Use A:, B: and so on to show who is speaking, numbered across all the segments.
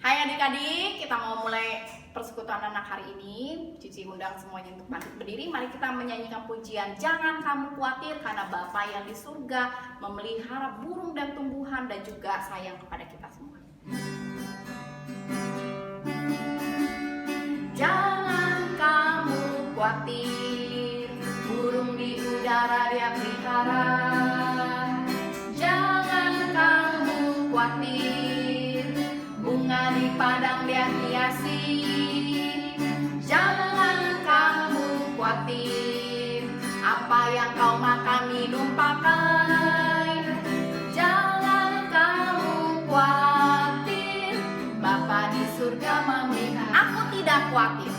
A: Hai adik-adik, kita mau mulai persekutuan anak hari ini. Cici undang semuanya untuk bangkit berdiri. Mari kita menyanyikan pujian Jangan Kamu Khawatir, karena Bapa yang di surga memelihara burung dan tumbuhan dan juga sayang kepada kita semua. Jangan kamu khawatir, burung di udara Dia pelihara. Jangan kamu khawatir, bunga di padang Dia hiasi. Jangan kamu khawatir, apa yang kau makan minum pakai. Jangan kamu khawatir, Bapa di surga memelihara. Aku tidak khawatir,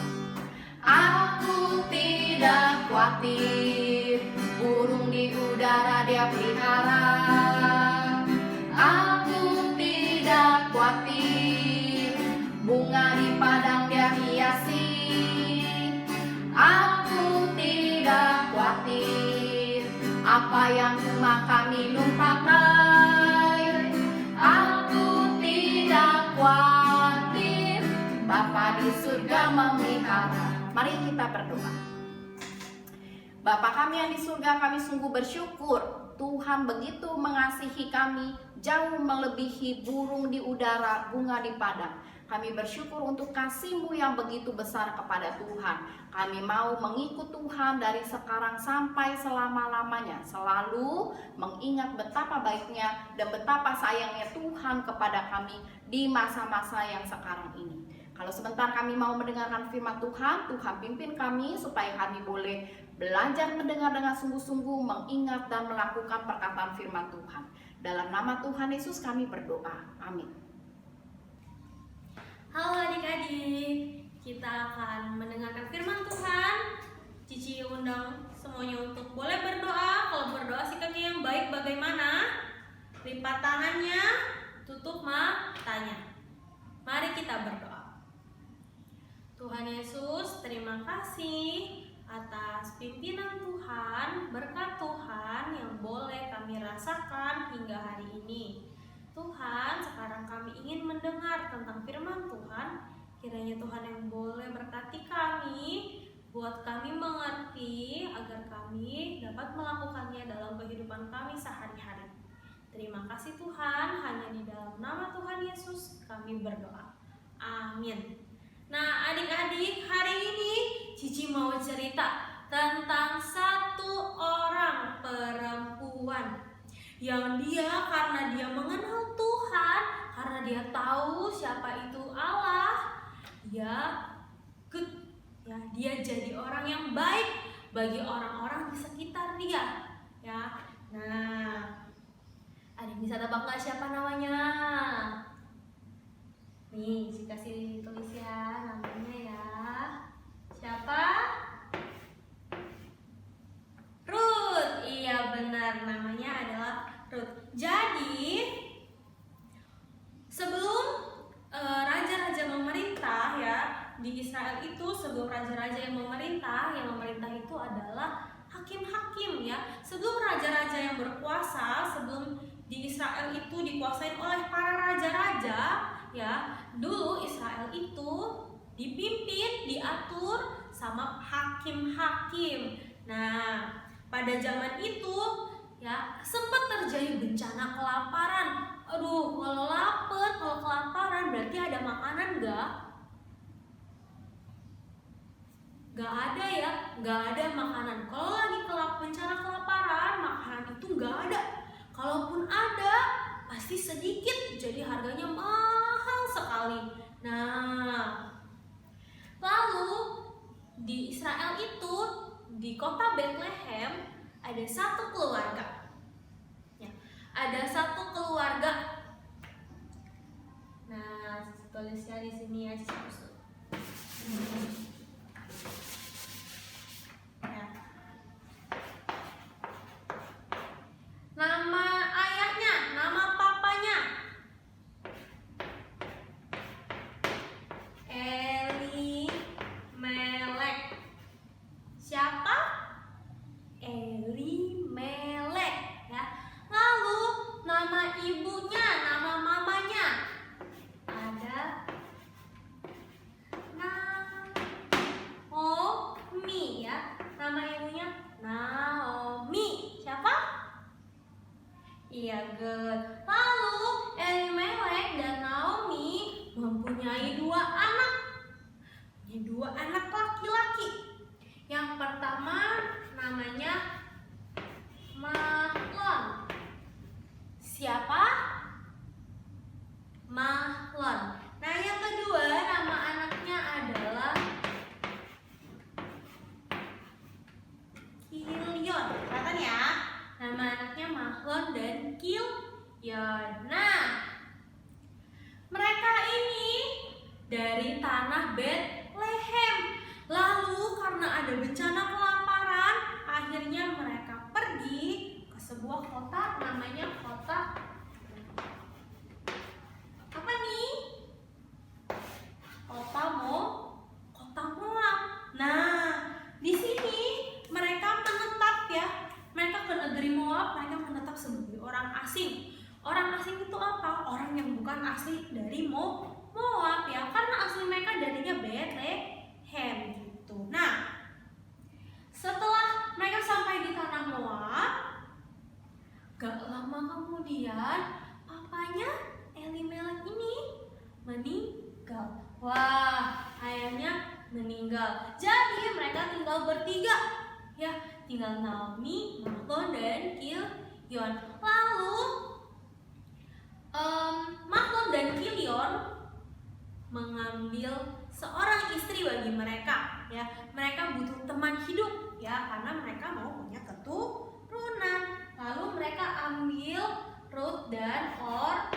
A: aku tidak khawatir, burung di udara Dia pelihara. Aku tidak khawatir, bunga di padang Dia hiasi. Aku tidak khawatir, apa yang makan minum pakai. Aku tidak khawatir, Bapa di surga memelihara. Mari kita berdoa. Bapa kami yang di surga, kami sungguh bersyukur Tuhan begitu mengasihi kami, jauh melebihi burung di udara, bunga di padang. Kami bersyukur untuk kasih-Mu yang begitu besar kepada Tuhan. Kami mau mengikut Tuhan dari sekarang sampai selama-lamanya, selalu mengingat betapa baiknya dan betapa sayangnya Tuhan kepada kami di masa-masa yang sekarang ini. Kalau sebentar kami mau mendengarkan firman Tuhan, Tuhan pimpin kami supaya kami boleh belajar mendengar dengan sungguh-sungguh, mengingat dan melakukan perkataan firman Tuhan. Dalam nama Tuhan Yesus kami berdoa. Amin.
B: Halo adik-adik, kita akan mendengarkan firman Tuhan. Cici undang semuanya untuk boleh berdoa. Kalau berdoa sikapnya yang baik bagaimana? Lipat tangannya, tutup matanya. Mari kita berdoa. Tuhan Yesus, terima kasih atas pimpinan Tuhan, berkat Tuhan yang boleh kami rasakan hingga hari ini. Tuhan, sekarang kami ingin mendengar tentang firman Tuhan. Kiranya Tuhan yang boleh berkati kami, buat kami mengerti agar kami dapat melakukannya dalam kehidupan kami sehari-hari. Terima kasih Tuhan, hanya di dalam nama Tuhan Yesus kami berdoa. Amin. Nah adik-adik, hari ini Cici mau cerita tentang satu orang perempuan yang karena dia mengenal Tuhan, karena dia tahu siapa itu Allah, dia jadi orang yang baik bagi orang-orang di sekitar dia. Ya, nah, adik bisa tebak nggak siapa namanya? Nih, kasih tulis ya namanya ya. Siapa? Ruth. Iya benar, namanya adalah Ruth. Jadi sebelum raja-raja memerintah ya di Israel itu, sebelum raja-raja yang memerintah itu adalah hakim-hakim ya. Sebelum raja-raja yang berkuasa, sebelum di Israel itu dikuasain oleh para raja-raja ya, dulu Israel itu dipimpin, diatur sama hakim-hakim. Nah, pada zaman itu ya sempat terjadi bencana kelaparan. Aduh, kalau lapar, kalau kelaparan berarti ada makanan nggak? Nggak ada ya, nggak ada makanan. Kalau lagi bencana kelaparan, makanan itu nggak ada. Kalaupun ada, pasti sedikit, jadi harganya mahal sekali. Nah, lalu di Israel itu, di kota Bethlehem, ada satu keluarga. Ya, ada satu keluarga. Nah, tulisnya di sini ya. Nama ayahnya, nama papanya Elimelek. Siapa? Elimelek ya. Lalu nama ibunya, nama mamanya ada Iya, good. Lalu Elimelek dan Naomi mempunyai dua anak. Punya dua anak laki-laki. Yang pertama namanya Mahlon. Siapa? Mahlon. Nah, yang kedua nama anaknya adalah Kilion. Kelihatan ya? Nama anaknya Mahlon dan Kilion. Nah, mereka ini dari tanah Betlehem. Lalu karena ada bencana kelaparan, akhirnya mereka pergi ke sebuah kota namanya kota apa nih? Kota Moab. Nah, di sini mereka menetap ya. Mereka ke negeri Moab, mereka menetap sebagai orang asing. Orang asing itu apa? Orang yang bukan asli dari Moab ya, karena asli mereka darinya Bethlehem gitu. Nah, setelah mereka sampai di tanah Moab, gak lama kemudian papanya Elimelek ini meninggal. Wah, ayahnya meninggal. Jadi mereka tinggal bertiga ya, tinggal Naomi, Mahlon dan Kilion. Lalu Mahlon dan Kilion mengambil seorang istri bagi mereka ya. Mereka butuh teman hidup ya, karena mereka mau punya keturunan. Lalu mereka ambil Ruth dan Orpa.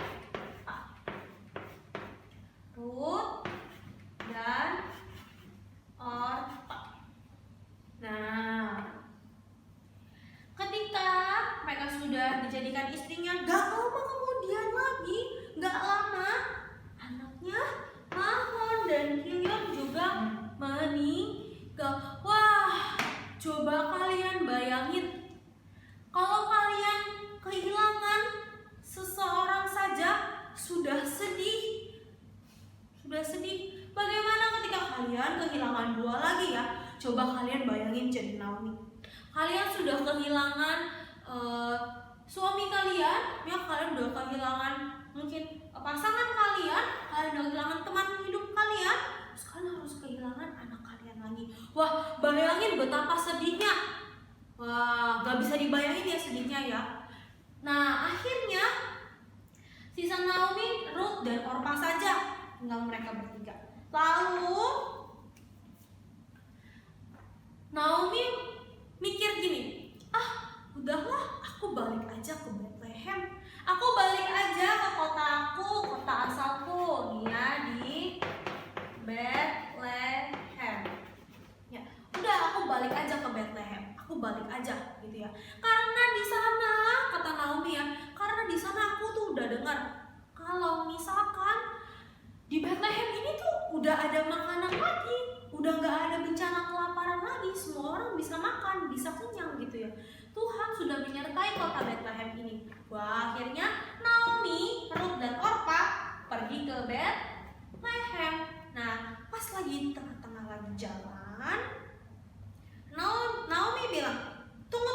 B: Nah, ketika mereka sudah dijadikan istrinya, gak lama kemudian lagi, gak lama anaknya Mahlon dan Kilion juga meninggal. Wah, coba kalian bayangin, kalau kalian kehilangan seseorang saja sudah sedih. Bagaimana ketika kalian kehilangan dua lagi ya? Coba kalian bayangin jadi Naomi. Kalian sudah kehilangan suami kalian, ya kalian udah kehilangan mungkin pasangan kalian udah kehilangan teman hidup kalian, terus kalian harus kehilangan anak kalian lagi. Wah, bayangin betapa sedihnya. Wah, gak bisa dibayangin ya sedihnya ya. Nah, akhirnya sisa Naomi, Ruth, dan Orpa saja, tinggal mereka bertiga. Lalu Naomi mikir gini, udahlah, aku balik aja ke Bethlehem. Aku balik aja ke kota aku, kota asalku, nih ya, di Bethlehem. Ya, udah aku balik aja ke Bethlehem. Aku balik aja gitu ya. Karena di sana, kata Naomi ya, karena di sana aku tuh udah dengar kalau misalkan di Bethlehem ini tuh udah ada makanan lagi, udah nggak ada bencana kelaparan lagi, semua orang bisa makan, bisa kenyang gitu ya. Tuhan sudah menyertai kota Bethlehem ini. Wah, akhirnya Naomi, Ruth, dan Orpa pergi ke Bethlehem. Nah, pas lagi tengah-tengah lagi jalan, Naomi bilang, tunggu.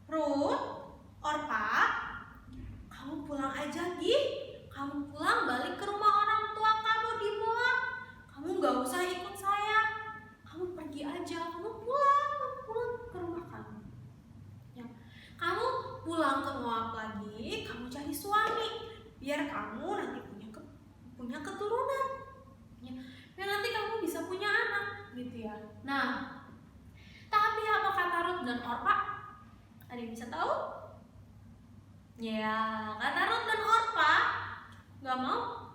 B: Ruth, Orpa, kamu pulang aja kamu pulang balik ke rumah orang tua kamu di Moab. Kamu gak usah ikut saya. Kamu pergi aja, kamu pulang ke rumah kamu. Ya. Kamu pulang ke Moab lagi, kamu cari suami, biar kamu nanti punya keturunan. Ya. Dan nanti kamu bisa punya anak, gitu ya. Nah, tapi apa kata Ruth dan Orpa? Ada yang bisa tahu? Ya, kata Ruth dan Orpa, gak mau.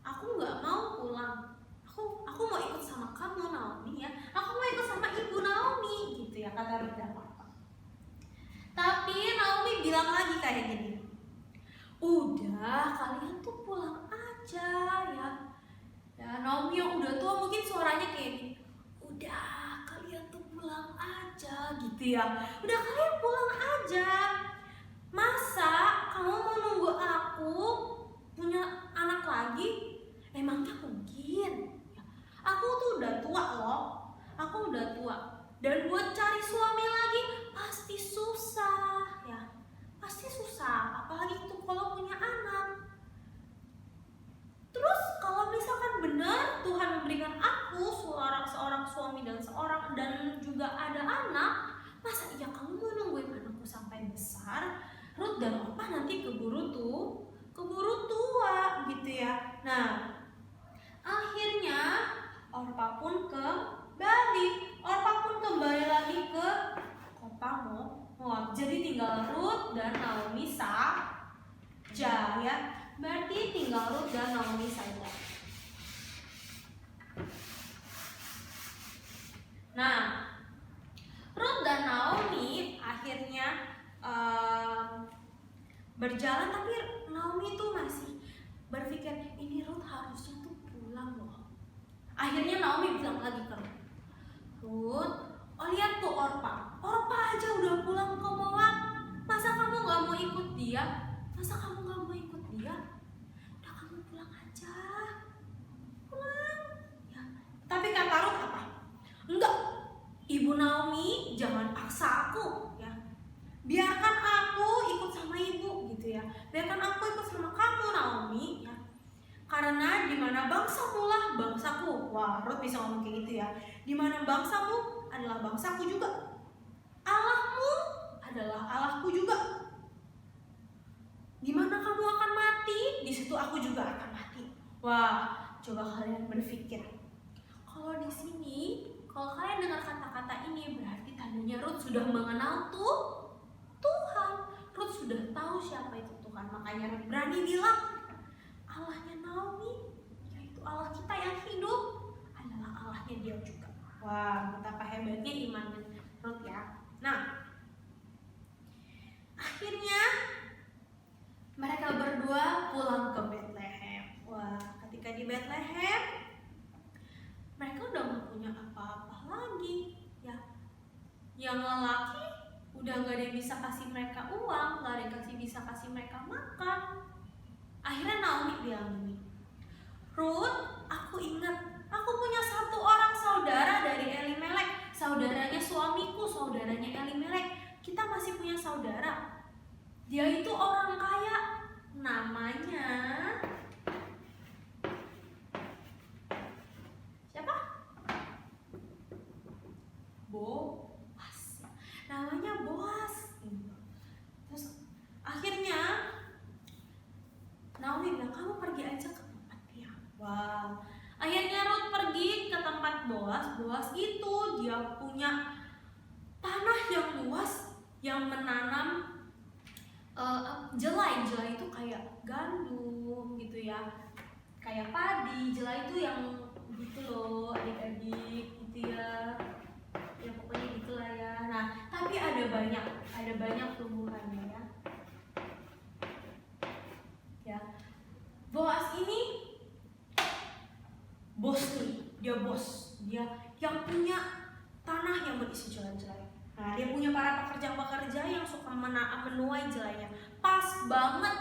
B: Aku gak mau pulang. Aku mau ikut sama kamu, Naomi ya. Aku mau ikut sama ibu Naomi, gitu ya, kata Ruth dan Orpa. Tapi Naomi bilang lagi kayak gini, udah, kalian tuh pulang aja ya. Ya, Naomi yang udah tua mungkin suaranya kayak gini, udah, kalian tuh pulang aja gitu ya. Udah, kalian pulang aja. Masa kamu mau nunggu aku punya anak lagi? Emangnya mungkin? Aku tuh udah tua loh. Aku udah tua. Dan buat cari suami lagi pasti susah ya. pasti susah, apalagi tuh kalau punya anak. Terus kalau misalkan benar Tuhan memberikan aku seorang suami dan juga ada anak, masa iya kamu mau nungguin anakku sampai besar? Ruth dan Orpa nanti keburu tua gitu ya. Nah, akhirnya Orpa pun kembali lagi ke kota Moab. Jadi tinggal Ruth dan Naomi saja ya. Berarti tinggal Ruth dan Naomi saja. Nah, Ruth dan Naomi akhirnya berjalan, tapi Naomi tuh masih berpikir ini Ruth harusnya tuh pulang loh. Akhirnya Naomi bilang lagi ke Ruth, oh lihat tuh Orpa aja udah pulang ke Moab. Masa kamu nggak mau ikut dia? Udah kamu pulang aja, pulang. Ya. Tapi kata Ruth apa? Enggak, Ibu Naomi jangan paksa aku ya. Biarkan aku ikut sama ibu gitu ya. Biarkan aku ikut sama kamu Naomi ya. Karena di mana bangsamu lah bangsaku. Wah, Ruth bisa ngomong kayak gitu ya. Di mana bangsamu adalah bangsaku juga. Allahmu adalah Allahku juga. Di mana kamu akan mati, di situ aku juga akan mati. Wah, coba kalian berpikir. Kalau di sini, kalau kalian dengar kata-kata ini berarti tandanya Ruth sudah mengenal Tuhan. Ruth sudah tahu siapa itu Tuhan. Makanya Ruth berani bilang, Allahnya Naomi, yaitu Allah kita yang hidup, adalah Allahnya dia juga. Wah, betapa hebatnya iman Ruth ya. Nah, akhirnya mereka berdua pulang ke Bethlehem. Wah, ketika di Bethlehem, mereka udah gak punya apa-apa lagi ya. Yang lelaki udah gak ada yang bisa kasih mereka uang, gak ada yang bisa kasih mereka makan. Akhirnya Naomi bilang gini, Ruth, aku ingat aku punya satu orang saudara dari Elimelek, saudaranya suamiku, saudaranya Elimelek. Kita masih punya saudara. Dia itu orang kaya, namanya siapa? Boas. Namanya Boas. Terus akhirnya Naomi bilang, kamu pergi aja ke tempat dia. Wow. Akhirnya Ruth pergi ke tempat Boas. Boas itu dia punya tanah yang luas yang menanam jelai. Jelai itu kayak gandum gitu ya, kayak padi. Jelai itu yang gitu loh adik-adik gitu ya. Ya pokoknya gitulah ya. Nah, tapi ada banyak tumbuhannya ya. Ya, Boas ini bos nih, dia yang punya tanah yang berisi jelai-jelai. Nah, dia punya para pekerja yang suka menuai jelainya. Pas banget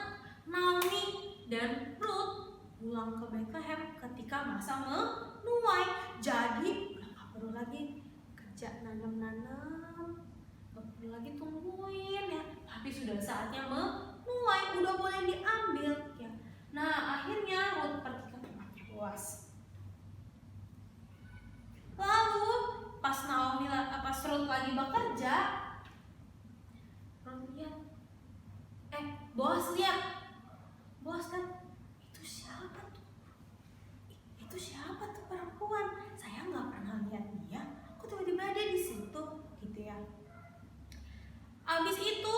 B: Naomi dan Ruth pulang ke Bethlehem ketika masa menuai. Jadi udah gak perlu lagi kerja nanam, gak perlu lagi tungguin ya. Tapi sudah saatnya menuai, udah boleh diambil ya. Nah, akhirnya Ruth pergi ke tempatnya Boas. Lalu pas Ruth lagi bekerja, Ruth lihat, Boas lihat, itu siapa tuh? Itu siapa tuh perempuan? Saya nggak pernah lihat dia. Kok tiba-tiba dia di situ, gitu ya. Abis itu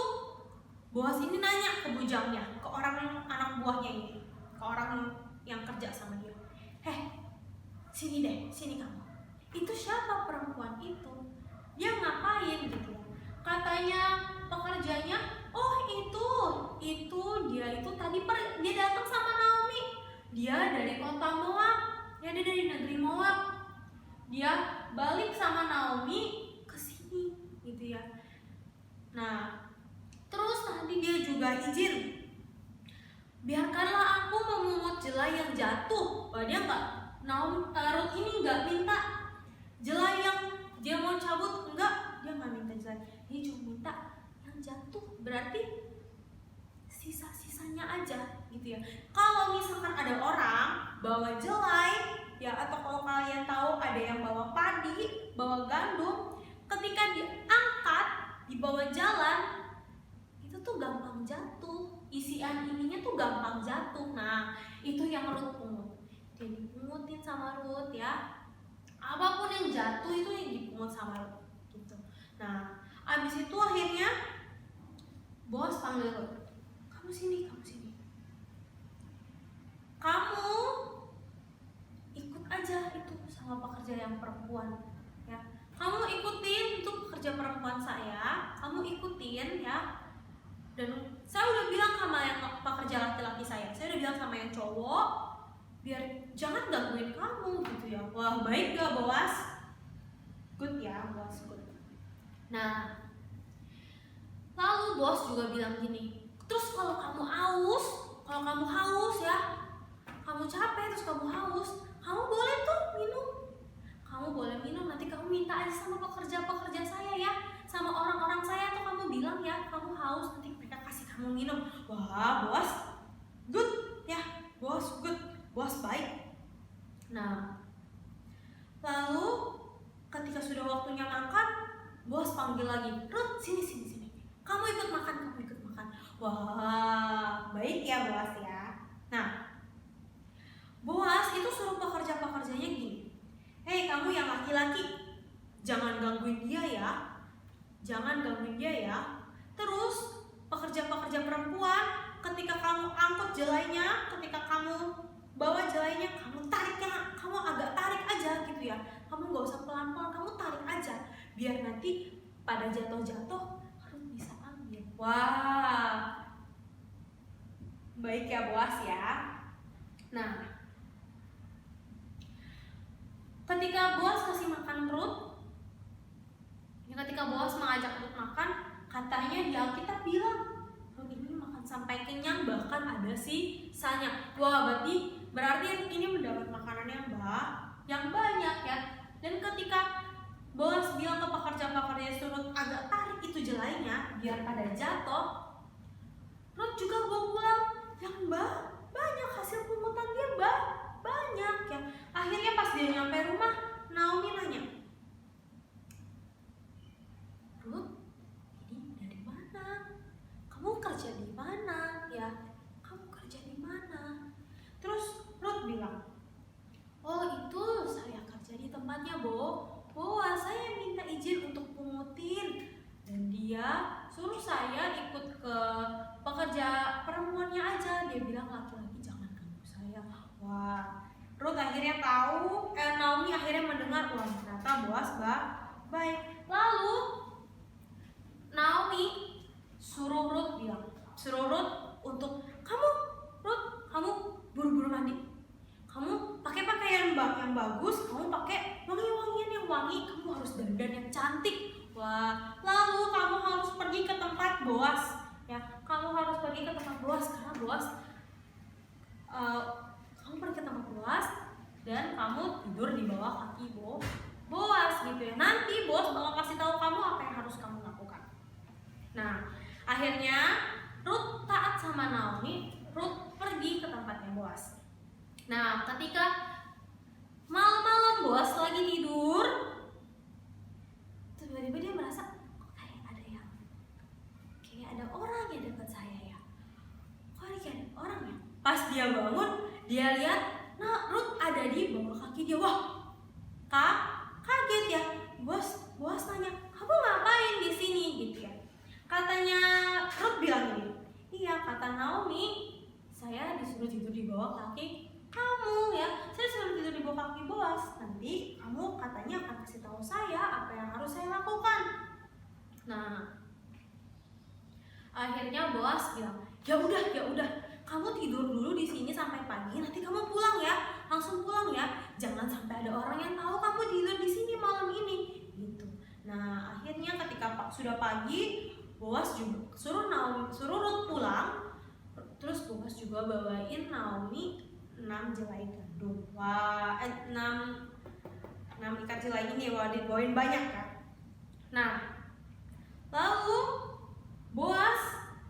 B: Boas ini nanya ke bujangnya, ke orang anak buahnya ini, ke orang yang kerja sama dia. Sini kamu. Itu siapa perempuan itu? Dia ngapain gitu ya? Katanya pekerjanya, dia itu tadi dia datang sama Naomi. Dia dari kota Moab, dia dari negeri Moab. Dia balik sama Naomi ke sini gitu ya. Nah, terus tadi dia juga izin, biarkanlah aku memungut jelai yang jatuh. Dia Ruth ini nggak minta jelai yang dia mau cabut, dia nggak minta jelai, dia cuma minta yang jatuh. Berarti sisa-sisanya aja gitu ya. Kalau misalkan ada orang bawa jelai ya, atau kalau kalian tahu ada yang bawa padi, bawa gandum, ketika diangkat di bawah jalan itu tuh gampang jatuh, isian ininya tuh gampang jatuh. Nah itu yang Ruth pungut, dia dipungutin sama Ruth ya, apapun yang jatuh itu yang dipungut sama Ruth gitu. Nah abis itu akhirnya bos panggil Ruth, kamu sini, kamu ikut aja itu sama pekerja yang perempuan ya, kamu ikutin untuk pekerja perempuan saya, kamu ikutin ya. Dan saya udah bilang sama yang pekerja laki-laki saya udah bilang sama yang cowok biar jangan gangguin kamu gitu ya. Wah baik gak Boas? Good ya, Boas good. Nah lalu bos juga bilang gini, terus kalau kamu haus ya, kamu capek terus kamu haus, kamu boleh tuh minum, kamu boleh minum, nanti kamu minta aja sama pekerja-pekerja saya ya, sama orang-orang saya, atau kamu bilang ya kamu haus, nanti mereka kasih kamu minum. Wah bos good ya, bos good, bos baik. Nah lalu ketika sudah waktunya makan, bos panggil lagi, Ruth sini, kamu ikut makan. Wah baik ya Boas ya. Nah Boas itu suruh pekerja-pekerjanya gini, hei kamu yang laki-laki jangan gangguin dia ya. Terus pekerja-pekerja perempuan, ketika kamu angkut jelainya, ketika kamu bawa jelainya, kamu tariknya, kamu agak tarik aja gitu ya, kamu gak usah pelan-pelan, kamu tarik aja biar nanti pada jatuh-jatuh harus bisa ambil. Wah baik ya Boas ya. Nah ketika Boas kasih makan Ruth ya, ketika Boas mengajak Ruth makan, katanya di Alkitab bilang Ruth ini makan sampai kenyang, bahkan ada sisanya. Wah berarti ini mendapat makanan yang banyak ya. Dan ketika Boas bilang ke pekerja-pekerja suruh agak tarik itu jelainya biar pada jatuh, Ruth juga bawa pulang yang banyak, hasil pungutan dia banyak ya. Akhirnya pas dia nyampe rumah, Naomi nanya, Ruth ini dari mana? Kamu kerja di mana ya? Terus Ruth bilang, oh itu saya kerja di tempatnya Boas, saya minta izin untuk pungutin, dan dia suruh saya ikut ke pekerja perempuannya aja. Dia bilang laki-laki jangan ganggu saya. Wah Ruth akhirnya tahu, Naomi akhirnya mendengar, wah ternyata Boas baik. Lalu Naomi suruh Ruth untuk kamu buru-buru mandi, kamu pakai pakaian yang bagus, kamu pakai wangi-wangian yang wangi, kamu harus dandan yang cantik. Wah lalu kamu harus pergi ke tempat Boas ya, kamu harus pergi ke tempat Boas karena Boas kamu pergi ke tempat Boas dan kamu tidur di bawah kaki Boas gitu ya. Nanti Boas bakal kasih tahu kamu apa yang harus kamu lakukan. Nah akhirnya Ruth taat sama Naomi, Ruth pergi ke tempatnya Boas. Nah ketika malam-malam Boas lagi tidur, tiba-tiba dia merasa kok kayak ada orang yang dekat saya ya, kok kayak ada orang ya. Pas dia bangun, dia lihat Ruth ada di bawah kaki dia. Wah kaget ya. Boas nanya, kamu ngapain di sini gitu ya. Katanya Ruth bilang gini, iya kata Naomi, saya disuruh tidur di bawah kaki kamu ya, saya suruh tidur di bawah kaki Boas. Nanti kamu katanya akan kasih tahu saya apa yang harus saya lakukan. Nah akhirnya Boas bilang, ya udah kamu tidur dulu di sini sampai pagi, nanti kamu pulang ya, langsung pulang ya, jangan sampai ada orang yang tahu kamu tidur di sini malam ini gitu. Nah akhirnya ketika sudah pagi, Boas juga suruh Ruth pulang. Terus Boas juga bawain Naomi 6 jelai gandum. Wah 6 ikat jelai ini dibawain banyak kan. Nah lalu Boas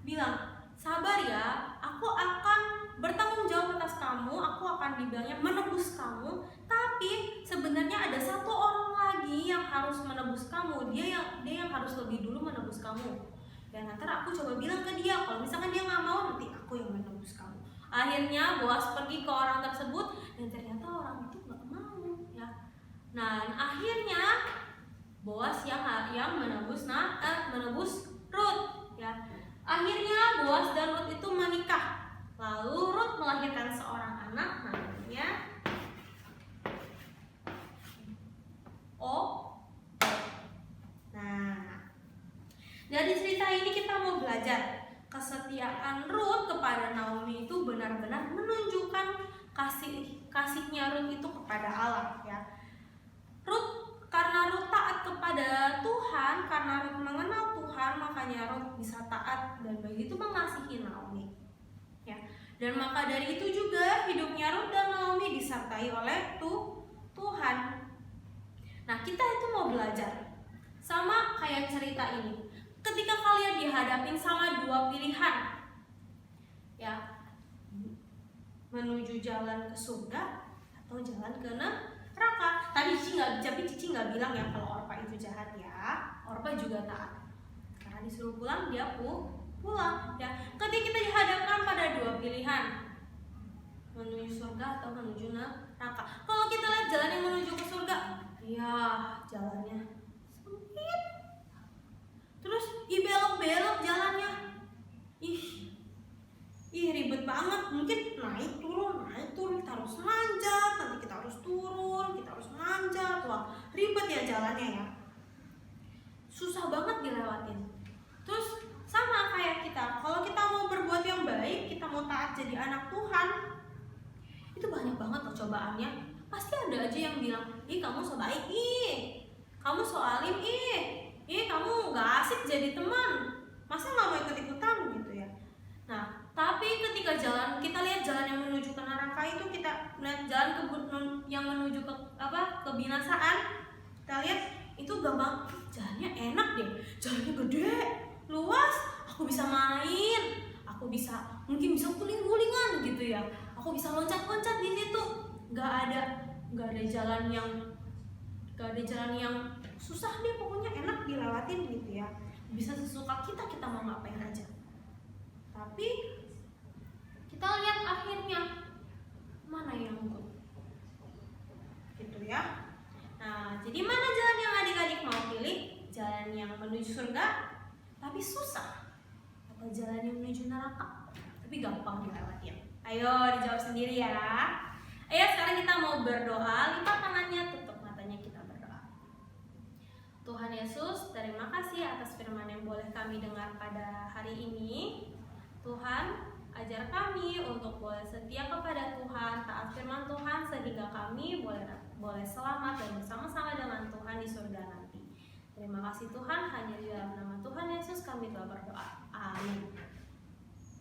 B: bilang, sabar ya, aku akan bertanggung jawab atas kamu, aku akan dibilangnya menebus kamu, tapi sebenarnya ada satu orang lagi yang harus menebus kamu, dia yang harus lebih dulu menebus kamu. Dan nanti aku coba bilang ke dia, kalau misalkan dia nggak mau, nanti aku yang menebus kamu. Akhirnya Boas pergi ke orang tersebut dan ternyata orang itu nggak mau ya. Nah akhirnya Boas yang menebus Ruth ya. Akhirnya Boas dan Ruth itu menikah. Lalu Ruth melahirkan seorang anak namanya Nah, dari cerita ini kita mau belajar kesetiaan Ruth kepada Naomi itu benar-benar menunjukkan kasihnya Ruth itu kepada Allah ya. Karena Ruth taat kepada Tuhan, karena Ruth mengenal Tuhan, makanya Ruth bisa taat dan begitu mengasihi Naomi ya. Dan maka dari itu juga hidupnya Ruth dan Naomi disertai oleh Tuhan. Nah kita itu mau belajar sama kayak cerita ini. Ketika kalian dihadapin sama dua pilihan ya, menuju jalan ke surga atau jalan ke neraka. Tapi Cici nggak bilang ya kalau Orpa itu jahat ya. Orpa juga taat. Karena disuruh pulang dia pulang ya. Ketika kita dihadapkan pada dua pilihan, menuju surga atau menuju neraka. Kalau kita lihat jalan yang menuju ke surga, ya jalannya sempit. Terus belok-belok jalannya. Ih ribet banget. Mungkin naik turun, kita harus manjat, nanti kita harus turun, kita harus manjat. Wah, ribet ya jalannya ya. Susah banget dilewatin. Terus sama kayak kita, kalau kita mau berbuat yang baik, kita mau taat jadi anak Tuhan, itu banyak banget loh cobaannya. Pasti ada aja yang bilang, ih kamu so baik, ih kamu so alim, ih kamu gak asik jadi teman, masa gak mau ikut-ikutan gitu ya. Nah tapi ketika kita lihat jalan yang menuju ke neraka itu, kita lihat jalan yang menuju ke kebinasaan, kita lihat itu gampang, jalannya enak deh, jalannya gede, luas, aku bisa main, aku mungkin bisa guling-gulingan gitu ya, aku bisa loncat-loncat di situ. Gak ada jalan yang susah deh, pokoknya enak dilewatin gitu ya. Bisa sesuka kita mau ngapain aja. Tapi kita lihat akhirnya mana yang good gitu ya. Nah jadi mana jalan yang adik-adik mau pilih? Jalan yang menuju surga tapi susah, atau jalan yang menuju neraka tapi gampang dilewatin? Ayo dijawab sendiri ya. Ayo sekarang kita mau berdoa. Lipat tangannya, tutup matanya, kita berdoa. Tuhan Yesus, terima kasih atas firman yang boleh kami dengar pada hari ini. Tuhan, ajar kami untuk boleh setia kepada Tuhan, taat firman Tuhan, sehingga kami boleh selamat dan bersama-sama dengan Tuhan di surga nanti. Terima kasih Tuhan, hanya di dalam nama Tuhan Yesus kami telah berdoa. Amin.